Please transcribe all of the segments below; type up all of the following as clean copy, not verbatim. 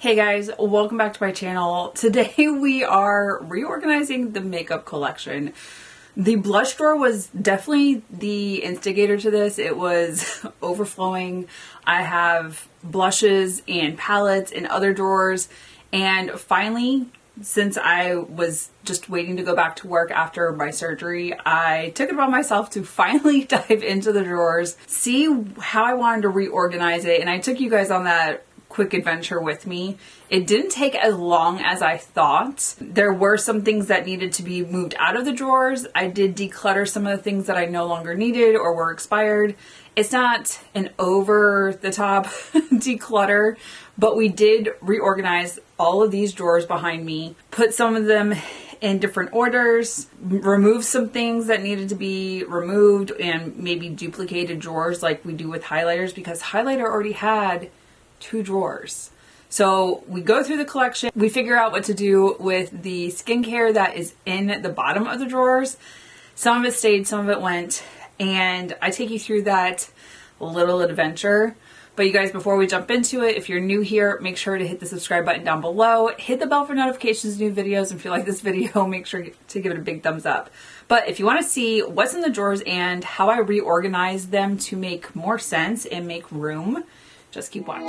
Hey guys, welcome back to my channel. Today we are reorganizing the makeup collection. The blush drawer was definitely the instigator to this. It was overflowing. I have blushes and palettes in other drawers, and finally, since I was just waiting to go back to work after my surgery, I took it upon myself to finally dive into the drawers, see how I wanted to reorganize it, and I took you guys on that quick adventure with me. It didn't take as long as I thought. There were some things that needed to be moved out of the drawers. I did declutter some of the things that I no longer needed or were expired. It's not an over the top declutter, but we did reorganize all of these drawers behind me, put some of them in different orders, remove some things that needed to be removed, and maybe duplicated drawers like we do with highlighters, because highlighter already had 2 drawers. So we go through the collection, we figure out what to do with the skincare that is in the bottom of the drawers. Some of it stayed, some of it went, and I take you through that little adventure. But you guys, before we jump into it, if you're new here, make sure to hit the subscribe button down below, hit the bell for notifications of new videos, and if you like this video, make sure to give it a big thumbs up. But if you want to see what's in the drawers and how I reorganize them to make more sense and make room, just keep watching.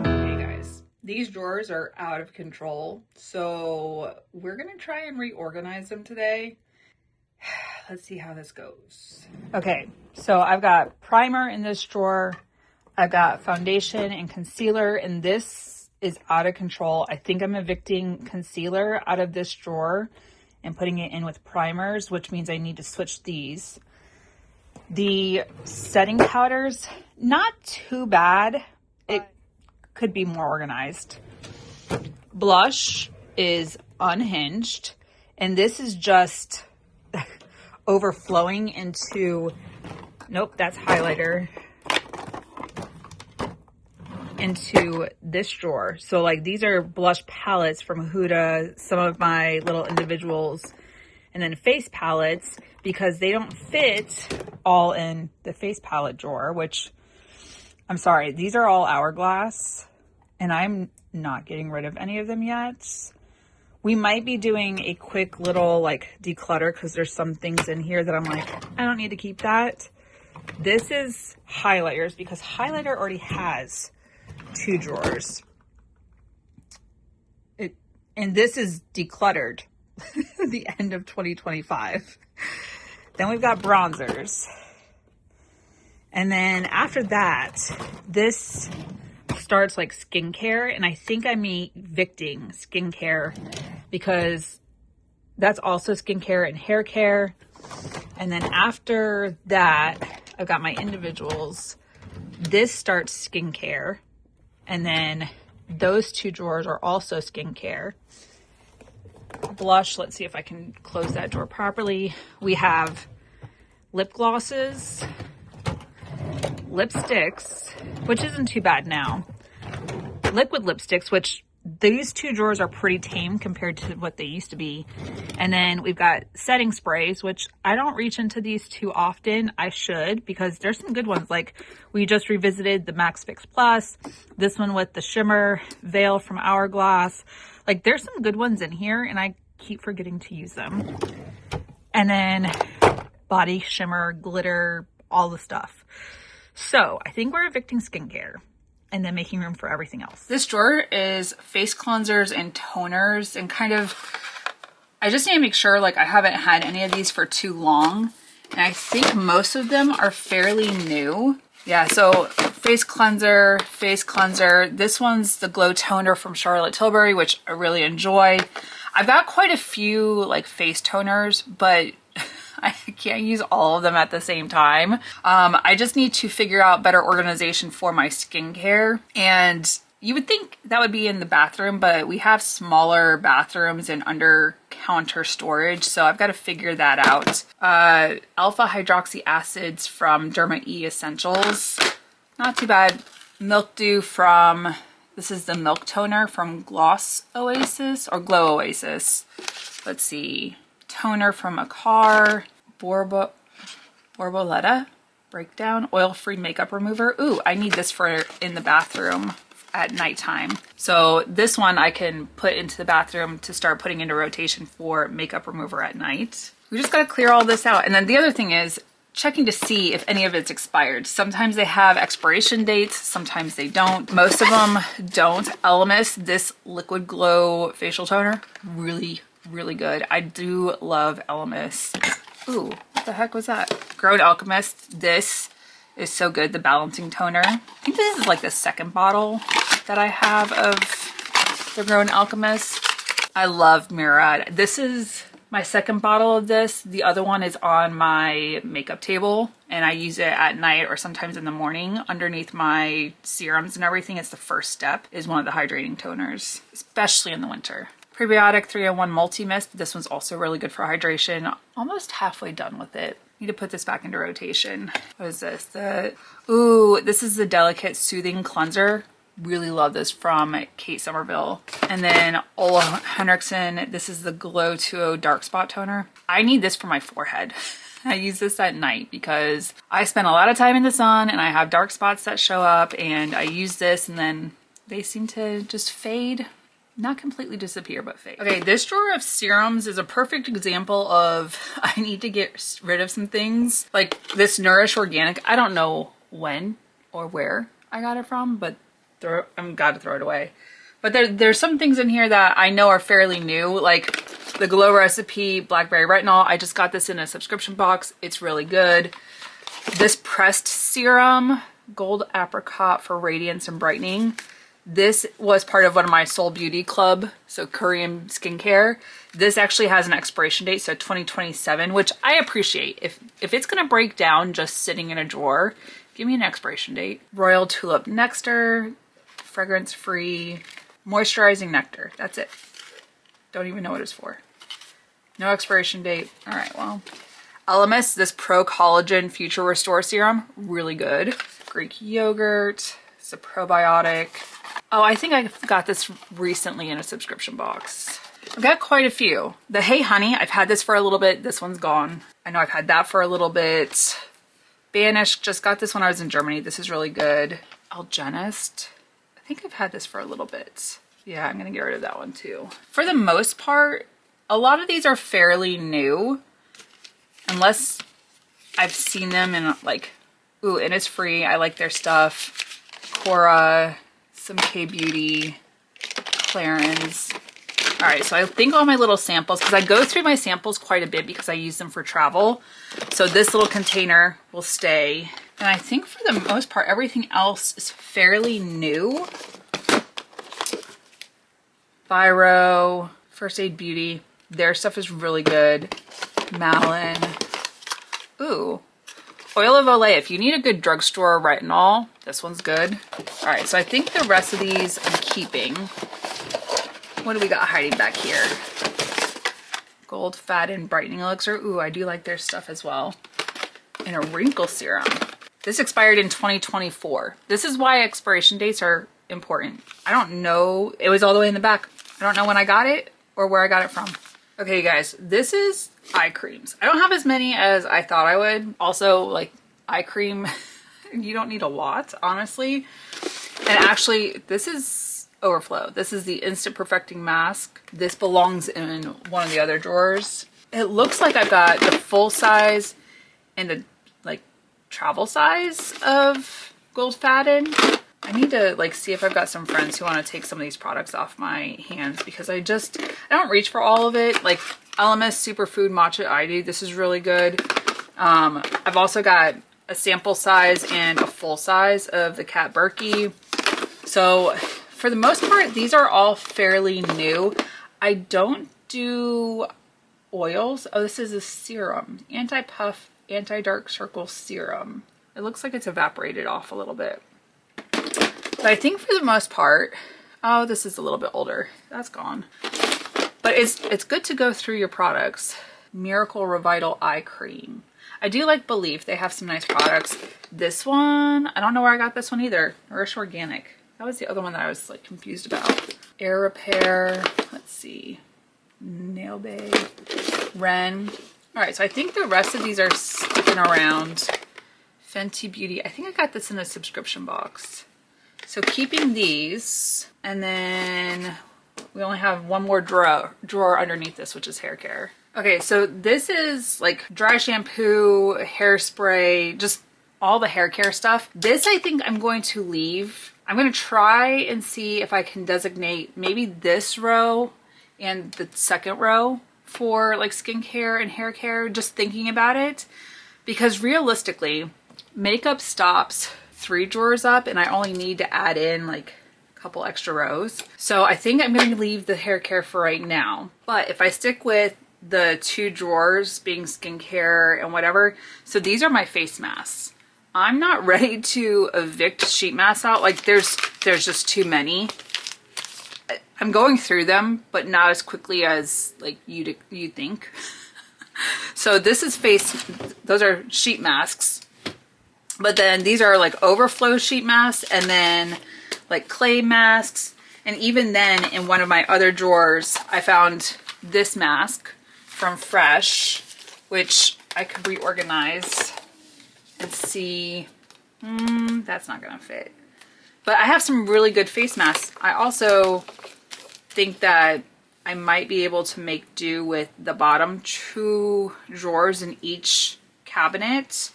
Hey guys, these drawers are out of control, so we're gonna try and reorganize them today. Let's see how this goes. Okay, so I've got primer in this drawer. I've got foundation and concealer, and this is out of control. I think I'm evicting concealer out of this drawer and putting it in with primers, which means I need to switch these. The setting powders, not too bad. It could be more organized. Blush is unhinged, and this is just overflowing into, nope, that's highlighter, into this drawer. So like these are blush palettes from Huda, some of my little individuals, and then face palettes, because they don't fit all in the face palette drawer, which I'm sorry, these are all Hourglass and I'm not getting rid of any of them yet. We might be doing a quick little like declutter because there's some things in here that I'm like, I don't need to keep that. This is highlighters because highlighter already has 2 drawers. And this is decluttered. The end of 2025. Then we've got bronzers. And then after that, this starts like skincare, and I think I'm evicting skincare because that's also skincare and hair care. And then after that, I've got my individuals. This starts skincare. And then those 2 drawers are also skincare. Blush, let's see if I can close that drawer properly. We have lip glosses, lipsticks, which isn't too bad now. Liquid lipsticks, which these 2 drawers are pretty tame compared to what they used to be. And then we've got setting sprays, which I don't reach into these too often. I should, because there's some good ones. Like we just revisited the Max Fix Plus, this one with the shimmer veil from Hourglass. Like there's some good ones in here and I keep forgetting to use them. And then body shimmer, glitter, all the stuff. So I think we're evicting skincare and then making room for everything else. This drawer is face cleansers and toners, and kind of, I just need to make sure like I haven't had any of these for too long. And I think most of them are fairly new. Yeah, so face cleanser. This one's the Glow Toner from Charlotte Tilbury, which I really enjoy. I've got quite a few like face toners, but I can't use all of them at the same time. I just need to figure out better organization for my skincare. And you would think that would be in the bathroom, but we have smaller bathrooms and under counter storage. So I've got to figure that out. Alpha hydroxy acids from Derma E Essentials. Not too bad. Milk Dew from, this is the Milk Toner from Gloss Oasis or Glow Oasis. Let's see. Toner from 𝐂𝐍𝐶. Borboleta Breakdown Oil-Free Makeup Remover. Ooh, I need this for in the bathroom at nighttime. So this one I can put into the bathroom to start putting into rotation for makeup remover at night. We just gotta clear all this out. And then the other thing is checking to see if any of it's expired. Sometimes they have expiration dates, sometimes they don't. Most of them don't. 𝐿 this Liquid Glow Facial Toner, really, really good. I do love 𝐿. Ooh, what the heck was that? Grown Alchemist, this is so good, the Balancing Toner. I think this is like the second bottle that I have of the Grown Alchemist. I love Murad. This is my second bottle of this. The other one is on my makeup table and I use it at night or sometimes in the morning underneath my serums and everything. It's the first step, is one of the hydrating toners, especially in the winter. Prebiotic 3-in-1 Multi-Mist. This one's also really good for hydration. Almost halfway done with it. Need to put this back into rotation. What is this? Ooh, this is the Delicate Soothing Cleanser. Really love this from Kate Somerville. And then Ola Henriksen, this is the Glow 2.0 Dark Spot Toner. I need this for my forehead. I use this at night because I spend a lot of time in the sun and I have dark spots that show up, and I use this and then they seem to just fade. Not completely disappear, but fade. Okay, this drawer of serums is a perfect example of I need to get rid of some things. Like this Nourish Organic, I don't know when or where I got it from, but I'm got to throw it away. But there's some things in here that I know are fairly new, like the Glow Recipe Blackberry Retinol. I just got this in a subscription box. It's really good. This Pressed Serum, Gold Apricot for Radiance and Brightening. This was part of one of my Soul Beauty Club, so Korean skincare. This actually has an expiration date, so 2027, which I appreciate. If it's gonna break down just sitting in a drawer, give me an expiration date. Royal Tulip Nectar, fragrance-free, moisturizing nectar. That's it. Don't even know what it's for. No expiration date. All right, well. 𝐿, this Pro Collagen Future Restore Serum, really good. Greek yogurt, it's a probiotic. Oh, I think I got this recently in a subscription box. I've got quite a few. The Hey Honey, I've had this for a little bit. This one's gone. I know I've had that for a little bit. Banish, just got this when I was in Germany. This is really good. Algenist, I think I've had this for a little bit. Yeah, I'm gonna get rid of that one too. For the most part, a lot of these are fairly new, unless I've seen them in like, ooh, Innisfree, I like their stuff. Cora, some K-Beauty, Clarins. All right, so I think all my little samples, because I go through my samples quite a bit because I use them for travel. So this little container will stay. And I think for the most part, everything else is fairly new. Biro, First Aid Beauty, their stuff is really good. Malin. Ooh. Oil of Olay, if you need a good drugstore retinol, this one's good. All right, so I think the rest of these I'm keeping. What do we got hiding back here? Gold Fat and Brightening Elixir. Ooh, I do like their stuff as well. And a wrinkle serum. This expired in 2024. This is why expiration dates are important. I don't know. It was all the way in the back. I don't know when I got it or where I got it from. Okay, you guys, this is eye creams. I don't have as many as I thought I would. Also, like, eye cream, you don't need a lot, honestly. And actually, this is overflow. This is the Instant Perfecting Mask. This belongs in one of the other drawers. It looks like I've got the full size and the, like, travel size of Gold Faden. I need to like see if I've got some friends who want to take some of these products off my hands because I don't reach for all of it. Like 𝐿 Superfood Matcha 𝐈𝐷, this is really good. I've also got a sample size and a full size of the Kat Berkey. So for the most part, these are all fairly new. I don't do oils. Oh, this is a serum, anti-puff, anti-dark circle serum. It looks like it's evaporated off a little bit. But I think for the most part, oh, this is a little bit older. That's gone. But it's good to go through your products. Miracle Revital Eye Cream. I do like 𝐕𝐈𝐃. They have some nice products. This one, I don't know where I got this one either. Nourish Organic. That was the other one that I was like confused about. Air Repair. Let's see. Nail Bay. Ren. All right, so I think the rest of these are sticking around. Fenty Beauty, I think I got this in a subscription box. So keeping these, and then we only have one more drawer underneath this, which is hair care. Okay, so this is like dry shampoo, hairspray, just all the hair care stuff. This I think I'm going to leave. I'm going to try and see if I can designate maybe this row and the second row for like skincare and hair care, just thinking about it. Because realistically, makeup stops 3 drawers up and I only need to add in like a couple extra rows. So I think I'm going to leave the hair care for right now. But if I stick with the 2 drawers being skincare and whatever, so these are my face masks. I'm not ready to evict sheet masks out. Like there's just too many. I'm going through them, but not as quickly as like you'd think. So this is those are sheet masks. But then these are like overflow sheet masks and then like clay masks. And even then in one of my other drawers, I found this mask from Fresh, which I could reorganize and see. That's not gonna fit. But I have some really good face masks. I also think that I might be able to make do with the bottom 2 drawers in each cabinet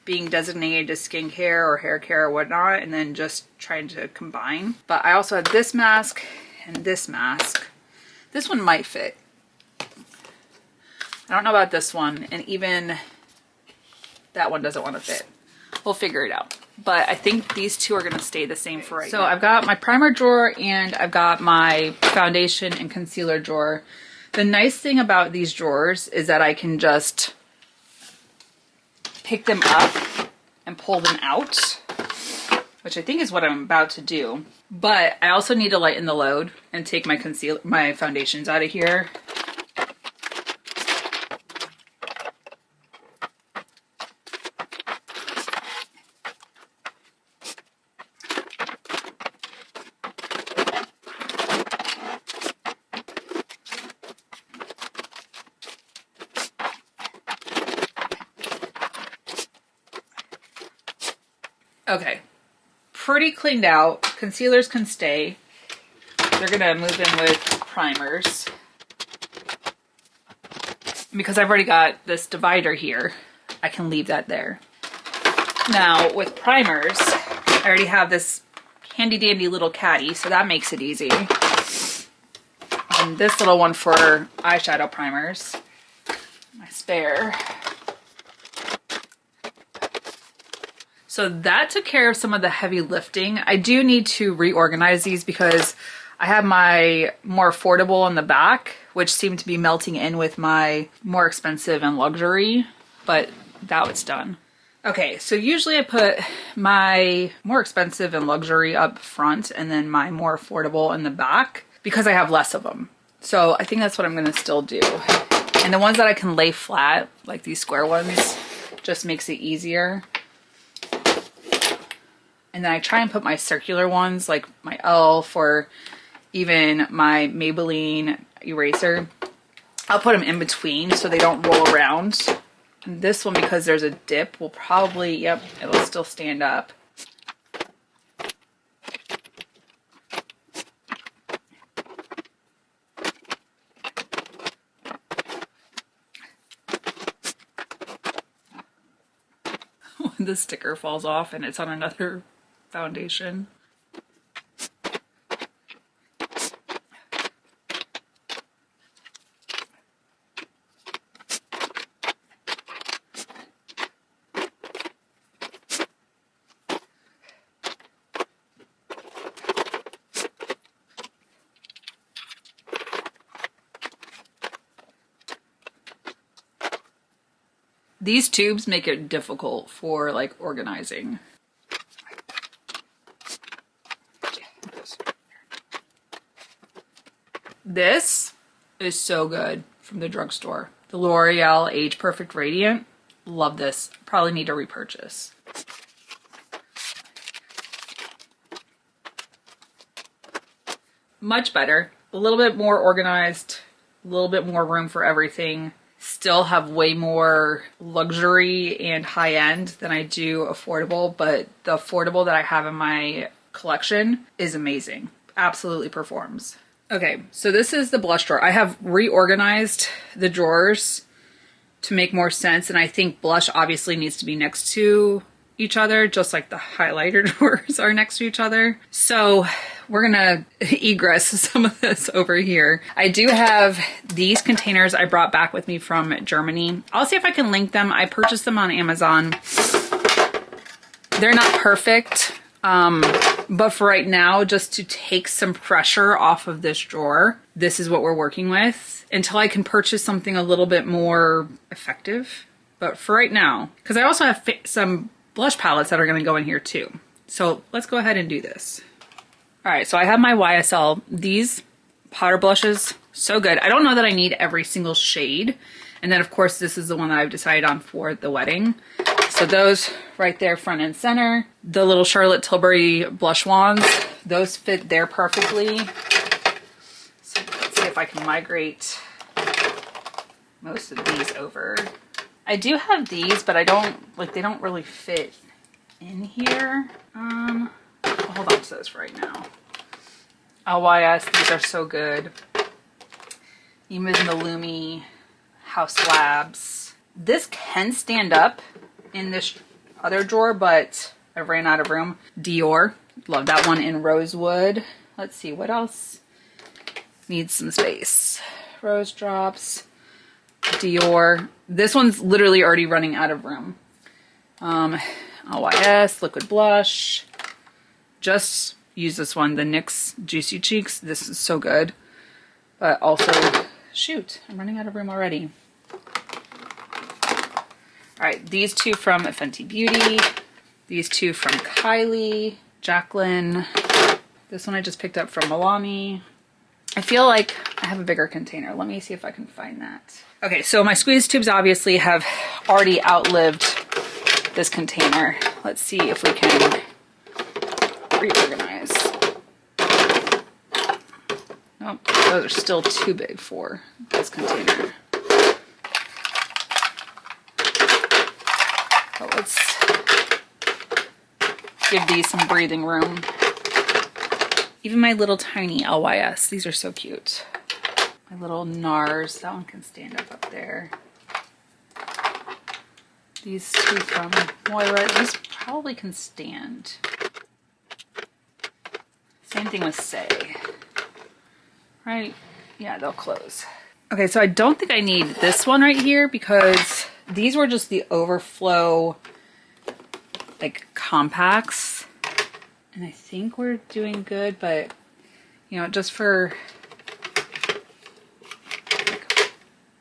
being designated as skincare or hair care or whatnot, and then just trying to combine. But I also have this mask and this mask. This one might fit. I don't know about this one, and even that one doesn't want to fit. We'll figure it out. But I think these 2 are going to stay the same for right now. So I've got my primer drawer and I've got my foundation and concealer drawer. The nice thing about these drawers is that I can just pick them up and pull them out, which I think is what I'm about to do. But I also need to lighten the load and take my foundations out of here. Okay, pretty cleaned out. Concealers can stay. They're gonna move in with primers. Because I've already got this divider here, I can leave that there. Now with primers, I already have this handy dandy little caddy, so that makes it easy. And this little one for eyeshadow primers, my spare. So that took care of some of the heavy lifting. I do need to reorganize these because I have my more affordable in the back, which seemed to be melting in with my more expensive and luxury, but now it's done. Okay, so usually I put my more expensive and luxury up front and then my more affordable in the back because I have less of them. So I think that's what I'm gonna still do. And the ones that I can lay flat, like these square ones, just makes it easier. And then I try and put my circular ones, like my 𝐿𝐹 or even my Maybelline eraser. I'll put them in between so they don't roll around. And this one, because there's a dip, will probably, yep, it'll still stand up. When the sticker falls off and it's on another foundation. These tubes make it difficult for like organizing. This is so good from the drugstore. The L'Oreal Age Perfect Radiant. Love this. Probably need to repurchase. Much better. A little bit more organized. A little bit more room for everything. still have way more luxury and high end than I do affordable, but the affordable that I have in my collection is amazing. Absolutely performs. Okay, so this is the blush drawer. I have reorganized the drawers to make more sense, and I think blush obviously needs to be next to each other, just like the highlighter drawers are next to each other. So we're gonna egress some of this over here. I do have these containers I brought back with me from Germany. I'll see if I can link them. I purchased them on Amazon. They're not perfect, but for right now, just to take some pressure off of this drawer, this is what we're working with until I can purchase something a little bit more effective. But for right now, because I also have some blush palettes that are going to go in here too. So let's go ahead and do this. All right, so I have my YSL. These powder blushes, so good. I don't know that I need every single shade. And then of course, this is the one that I've decided on for the wedding. So those right there, front and center. The little Charlotte Tilbury blush wands, those fit there perfectly. So let's see if I can migrate most of these over. I do have these, but I don't, like, they don't really fit in here. I'll hold on to those for right now. LYS, these are so good. Even the Lumi House Labs. This can stand up in this other drawer, but I ran out of room. Dior, love that one in rosewood. Let's see, what else needs some space? Rose Drops. Dior. This one's literally already running out of room. LYS, Liquid Blush. Just use this one, the NYX Juicy Cheeks. This is so good. But also, shoot, I'm running out of room already. Alright, these two from Fenty Beauty. These two from Kylie. Jacqueline. This one I just picked up from Milani. I feel like I have a bigger container. Let me see if I can find that. Okay, so my squeeze tubes obviously have already outlived this container. Let's see if we can reorganize. Nope, those are still too big for this container. But let's give these some breathing room. Even my little tiny LYS, these are so cute. My little NARS, that one can stand up there. These two from Moira, these probably can stand. Same thing with Say. Right? Yeah, they'll close. Okay, so I don't think I need this one right here because these were just the overflow, like, compacts. And I think we're doing good, but, you know, just for like,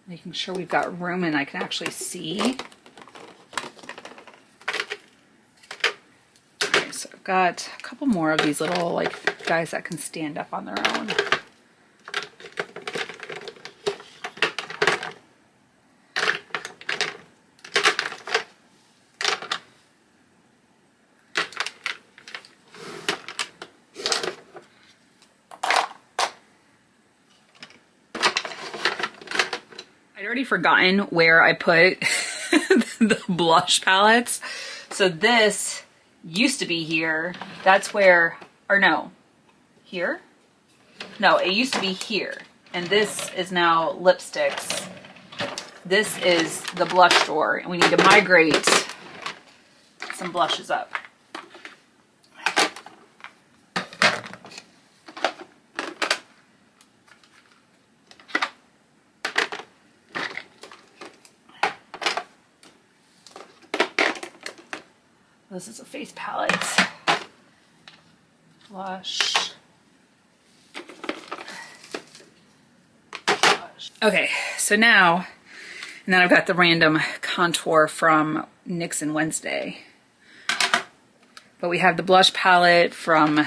making sure we've got room and I can actually see. Okay, so I've got a couple more of these little, like, guys that can stand up on their own. I'd already forgotten where I put the blush palettes. So this used to be here. That's where, or no, here? No, it used to be here. And this is now lipsticks. This is the blush drawer. And we need to migrate some blushes up. This is a face palette. Blush. Okay, so now, and then I've got the random contour from NYX and Wednesday. But we have the blush palette from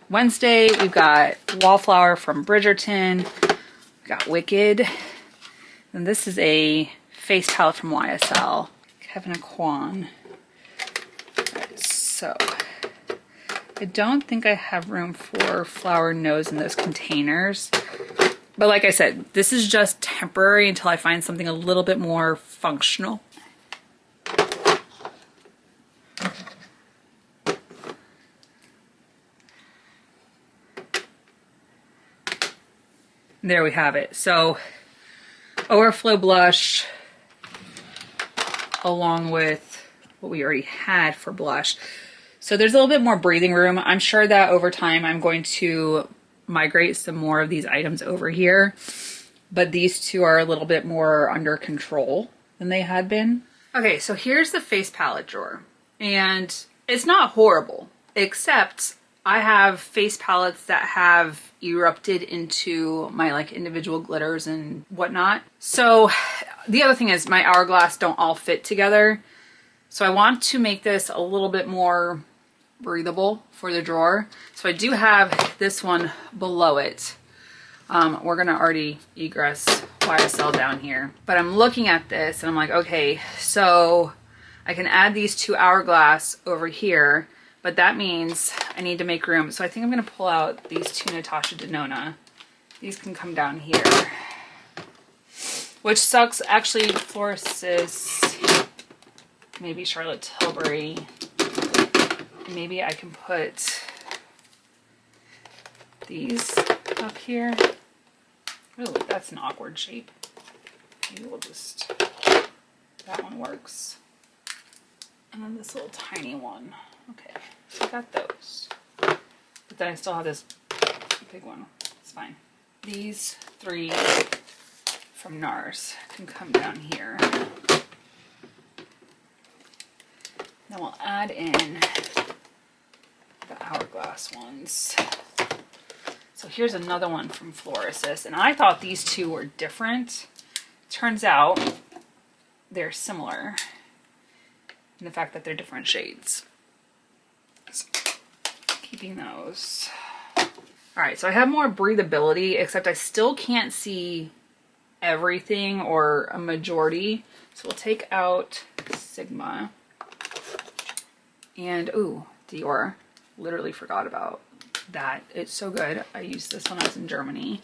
Wednesday. We've got Wallflower from Bridgerton. We've got Wicked. And this is a face palette from YSL. Kevin Aquan. So, I don't think I have room for flower nose in those containers. But like I said, this is just temporary until I find something a little bit more functional. There we have it. So overflow blush along with what we already had for blush. So there's a little bit more breathing room. I'm sure that over time I'm going to migrate some more of these items over here, but these two are a little bit more under control than they had been. Okay, so here's the face palette drawer, and it's not horrible, except I have face palettes that have erupted into my like individual glitters and whatnot. So the other thing is my hourglass don't all fit together. So I want to make this a little bit more breathable for the drawer. So I do have this one below it. We're gonna already egress YSL down here, but I'm looking at this and I'm like, okay, so I can add these two hourglass over here, but that means I need to make room. So I think I'm gonna pull out these two Natasha Denona. These can come down here, which sucks. Actually, Florisis, maybe Charlotte Tilbury. Maybe I can put these up here. Oh, that's an awkward shape. Maybe we'll just, that one works. And then this little tiny one. Okay, so I got those. But then I still have this big one. It's fine. These three from NARS can come down here. Then we'll add in the hourglass ones. So here's another one from Florisis, and I thought these two were different. Turns out they're similar in the fact that they're different shades. So, keeping those. All right, so I have more breathability, except I still can't see everything or a majority. So we'll take out Sigma. And ooh, Dior. Literally forgot about that. It's so good. I used this when I was in Germany.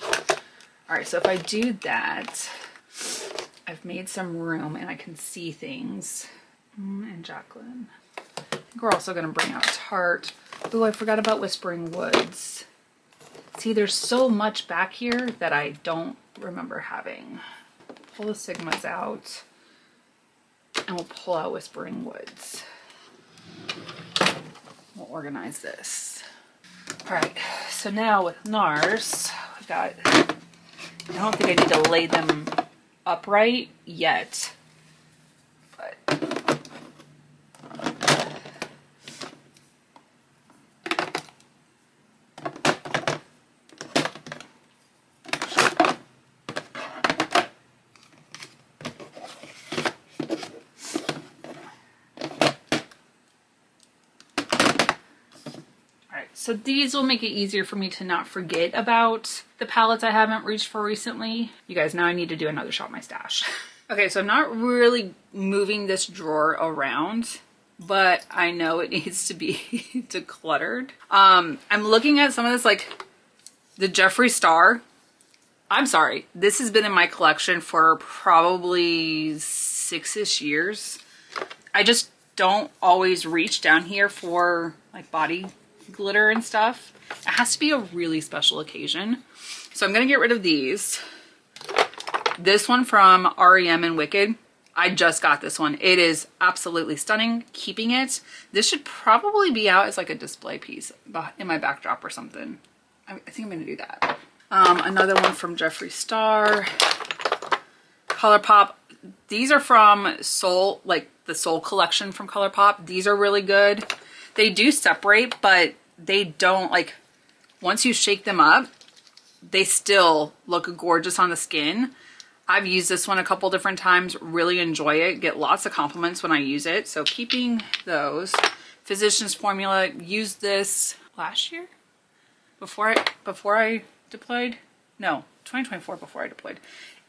All right, so if I do that, I've made some room and I can see things. And Jacqueline. I think we're also gonna bring out Tarte. Ooh, I forgot about Whispering Woods. See, there's so much back here that I don't remember having. Pull the Sigmas out and we'll pull out Whispering Woods. We'll organize this. All right, so now with NARS, we got, I don't think I need to lay them upright yet, but so these will make it easier for me to not forget about the palettes I haven't reached for recently. You guys, now I need to do another shop my stash. Okay, so I'm not really moving this drawer around, but I know it needs to be decluttered. I'm looking at some of this, like the Jeffree Star. I'm sorry, this has been in my collection for probably 6-ish years. I just don't always reach down here for like body glitter and stuff. It has to be a really special occasion. So I'm gonna get rid of these. This one from REM and Wicked, I just got this one. It is absolutely stunning. Keeping it. This should probably be out as like a display piece in my backdrop or something. I think I'm gonna do that. Another one from Jeffree Star. ColourPop. These are from Soul, like the Soul collection from ColourPop. These are really good. They do separate, but they don't, like, once you shake them up, they still look gorgeous on the skin. I've used this one a couple different times, really enjoy it, get lots of compliments when I use it. So keeping those. Physicians Formula, used this last year? Before I deployed? No, 2024 before I deployed.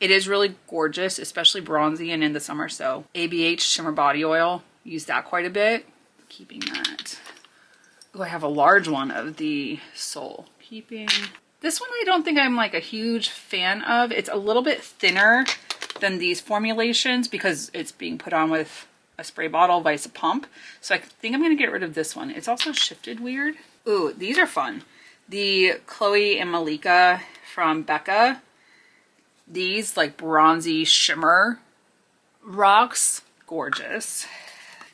It is really gorgeous, especially bronzy and in the summer. So ABH Shimmer Body Oil, use that quite a bit. Keeping that. Oh, I have a large one of the Soul. Keeping This one I don't think I'm like a huge fan of. It's a little bit thinner than these formulations because it's being put on with a spray bottle vice a pump. So I think I'm going to get rid of this one. It's also shifted weird. Ooh, these are fun. The Chloe and Malika from Becca. These like bronzy shimmer rocks. Gorgeous.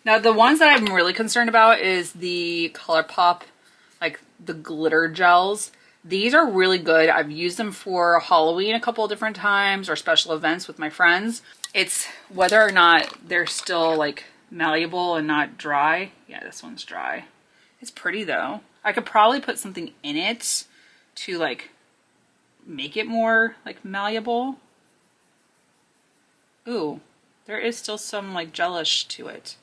Now the ones that I'm really concerned about is the ColourPop, like the glitter gels. These are really good. I've used them for Halloween a couple of different times or special events with my friends. It's whether or not they're still like malleable and not dry. Yeah, this one's dry. It's pretty though. I could probably put something in it to like make it more like malleable. Ooh, there is still some like gelish to it.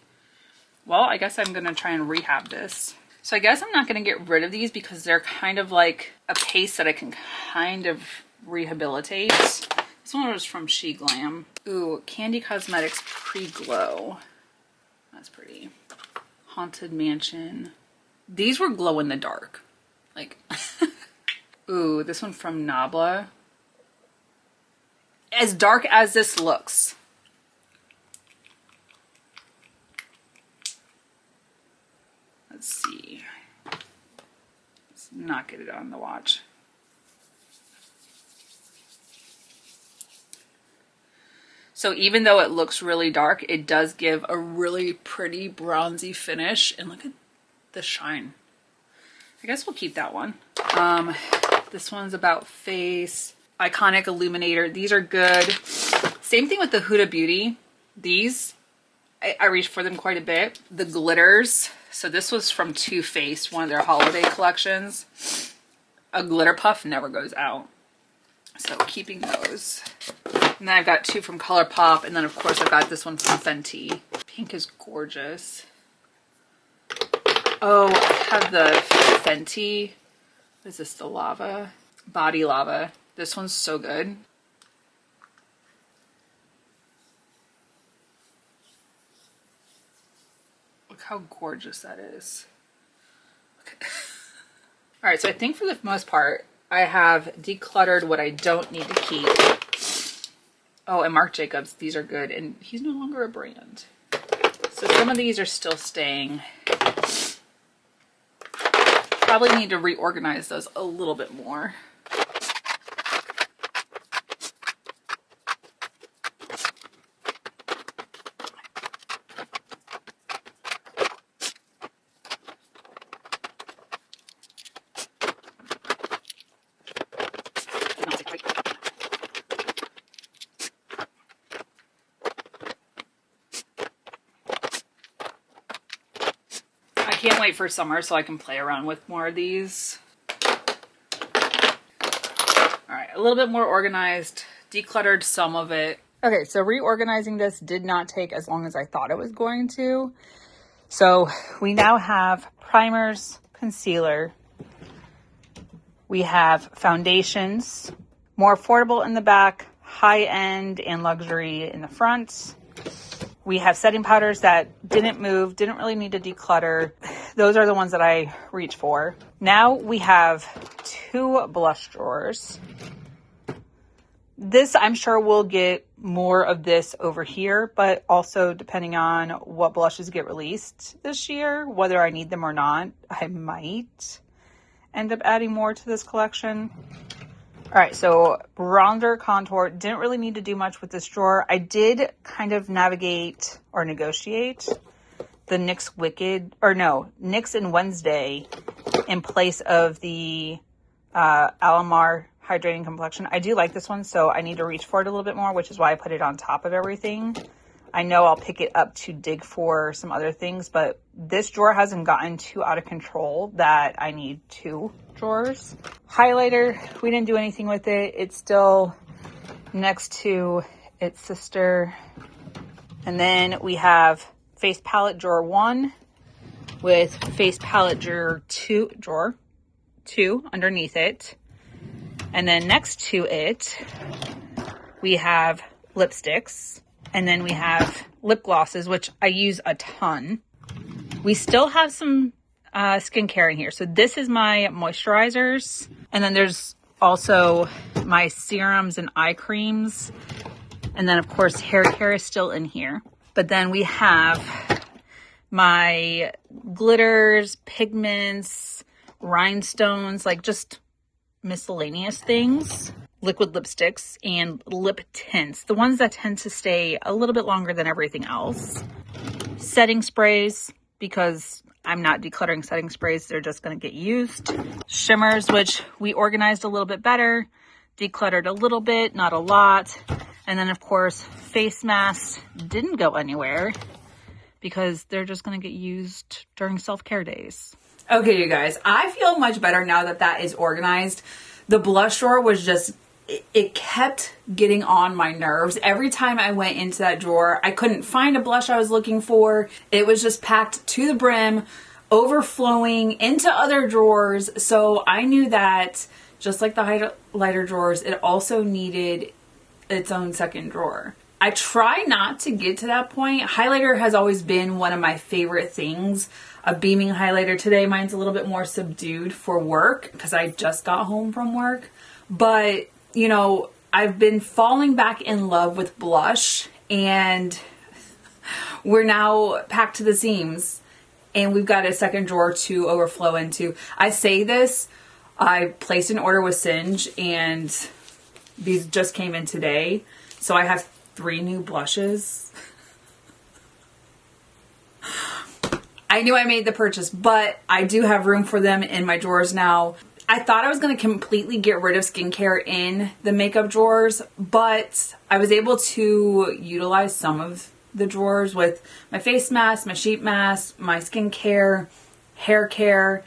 Well, I guess I'm gonna try and rehab this. So I guess I'm not gonna get rid of these because they're kind of like a paste that I can kind of rehabilitate. This one was from She Glam. Ooh, Candy Cosmetics Pre-Glow. That's pretty. Haunted Mansion. These were glow in the dark. Like, ooh, this one from Nabla. As dark as this looks. Let's see. Let's not get it on the watch. So even though it looks really dark, it does give a really pretty bronzy finish. And look at the shine. I guess we'll keep that one. This one's About Face. Iconic Illuminator. These are good. Same thing with the Huda Beauty. These, I reached for them quite a bit. The glitters. So this was from Too Faced, one of their holiday collections. A glitter puff never goes out. So keeping those. And then I've got two from ColourPop. And then of course I've got this one from Fenty. Pink is gorgeous. Oh, I have the Fenty. What is this? The Lava? Body Lava. This one's so good. Look how gorgeous that is. Okay. All right, so I think for the most part, I have decluttered what I don't need to keep. Oh, and Marc Jacobs, these are good, and he's no longer a brand. So some of these are still staying. Probably need to reorganize those a little bit more. I can't wait for summer so I can play around with more of these. All right, a little bit more organized, decluttered some of it. Okay, so reorganizing this did not take as long as I thought it was going to. So we now have primers, concealer. We have foundations, more affordable in the back, high-end and luxury in the front. We have setting powders that didn't move, didn't really need to declutter. Those are the ones that I reach for. Now we have two blush drawers. This, I'm sure we'll get more of this over here, but also depending on what blushes get released this year, whether I need them or not, I might end up adding more to this collection. All right, so bronzer, contour, didn't really need to do much with this drawer. I did kind of navigate or negotiate the NYX and Wednesday in place of the Alamar Hydrating Complexion. I do like this one, so I need to reach for it a little bit more, which is why I put it on top of everything. I know I'll pick it up to dig for some other things, but this drawer hasn't gotten too out of control that I need two drawers. Highlighter, we didn't do anything with it. It's still next to its sister. And then we have face palette drawer 1 with face palette drawer 2 underneath it. And then next to it, we have lipsticks. And then we have lip glosses, which I use a ton. We still have some skincare in here. So this is my moisturizers. And then there's also my serums and eye creams. And then of course hair care is still in here. But then we have my glitters, pigments, rhinestones, like just miscellaneous things, liquid lipsticks, and lip tints, the ones that tend to stay a little bit longer than everything else. Setting sprays, because I'm not decluttering setting sprays, they're just going to get used. Shimmers, which we organized a little bit better, decluttered a little bit, not a lot. And then of course face masks didn't go anywhere because they're just going to get used during self-care days. Okay, you guys, I feel much better now that that is organized. The blush drawer was just, it kept getting on my nerves. Every time I went into that drawer, I couldn't find a blush I was looking for. It was just packed to the brim, overflowing into other drawers. So I knew that just like the highlighter drawers, it also needed its own second drawer. I try not to get to that point. Highlighter has always been one of my favorite things. A beaming highlighter. Today mine's a little bit more subdued for work because I just got home from work. But, you know, I've been falling back in love with blush, and we're now packed to the seams and we've got a second drawer to overflow into. I say this, I placed an order with Singe and these just came in today. So I have 3 new blushes. I knew I made the purchase, but I do have room for them in my drawers now. I thought I was going to completely get rid of skincare in the makeup drawers, but I was able to utilize some of the drawers with my face mask, my sheet mask, my skincare, hair care.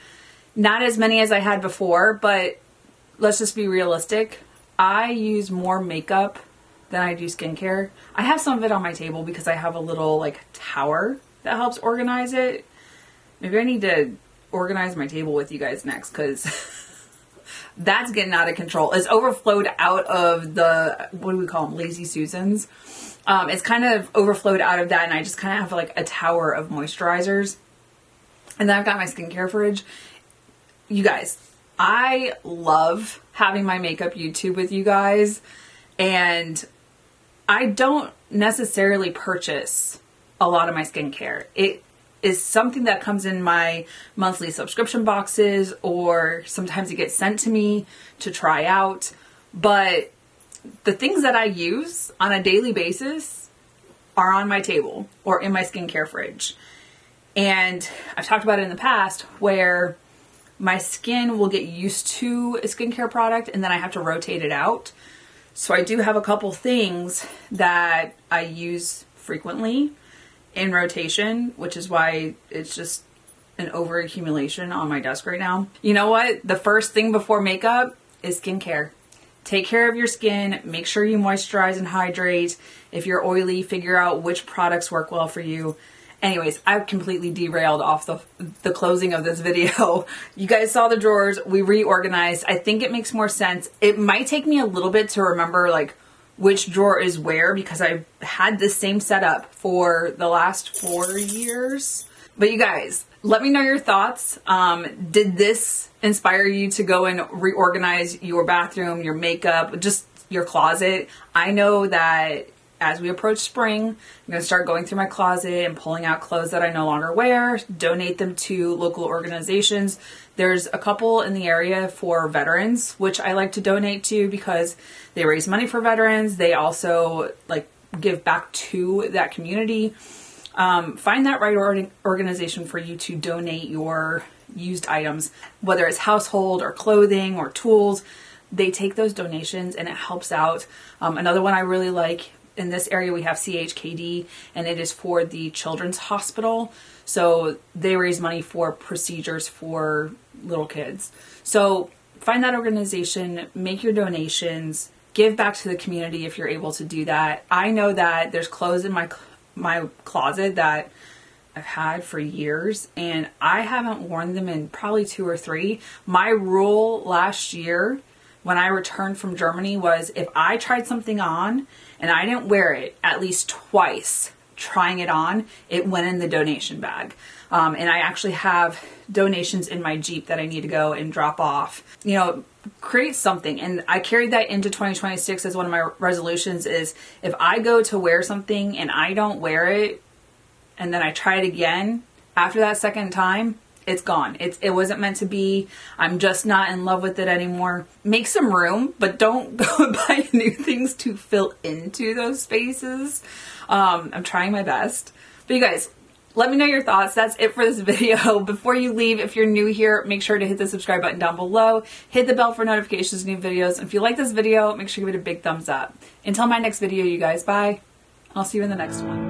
Not as many as I had before, but let's just be realistic. I use more makeup than I do skincare. I have some of it on my table because I have a little like tower that helps organize it. Maybe I need to organize my table with you guys next, because that's getting out of control. It's overflowed out of the, what do we call them? Lazy Susans. It's kind of overflowed out of that, and I just kind of have like a tower of moisturizers. And then I've got my skincare fridge. You guys, I love having my makeup YouTube with you guys, and I don't necessarily purchase a lot of my skincare. It is something that comes in my monthly subscription boxes, or sometimes it gets sent to me to try out. But the things that I use on a daily basis are on my table or in my skincare fridge. And I've talked about it in the past where my skin will get used to a skincare product and then I have to rotate it out. So I do have a couple things that I use frequently in rotation, which is why it's just an over accumulation on my desk right now. You know what? The first thing before makeup is skincare. Take care of your skin. Make sure you moisturize and hydrate. If you're oily, figure out which products work well for you. Anyways, I've completely derailed off the closing of this video. You guys saw the drawers. We reorganized. I think it makes more sense. It might take me a little bit to remember like which drawer is where, because I've had this same setup for the last 4 years. But you guys, let me know your thoughts. Did this inspire you to go and reorganize your bathroom, your makeup, just your closet? I know that as we approach spring, I'm going to start going through my closet and pulling out clothes that I no longer wear, donate them to local organizations. There's a couple in the area for veterans, which I like to donate to because they raise money for veterans. They also like give back to that community. Find that right organization for you to donate your used items, whether it's household or clothing or tools. They take those donations and it helps out. Another one I really like, in this area we have 𝐂𝐍𝐄𝐑, and it is for the Children's Hospital. So they raise money for procedures for little kids. So find that organization, make your donations, give back to the community if you're able to do that. I know that there's clothes in my closet that I've had for years and I haven't worn them in probably 2 or 3. My rule last year when I returned from Germany was if I tried something on and I didn't wear it at least twice trying it on, it went in the donation bag. And I actually have donations in my Jeep that I need to go and drop off. You know, create something. And I carried that into 2026 as one of my resolutions is if I go to wear something and I don't wear it and then I try it again, after that second time, it's gone. It wasn't meant to be. I'm just not in love with it anymore. Make some room, but don't go and buy new things to fill into those spaces. I'm trying my best. But you guys, let me know your thoughts. That's it for this video. Before you leave, if you're new here, make sure to hit the subscribe button down below. Hit the bell for notifications of new videos. And if you like this video, make sure you give it a big thumbs up. Until my next video, you guys, bye. I'll see you in the next one.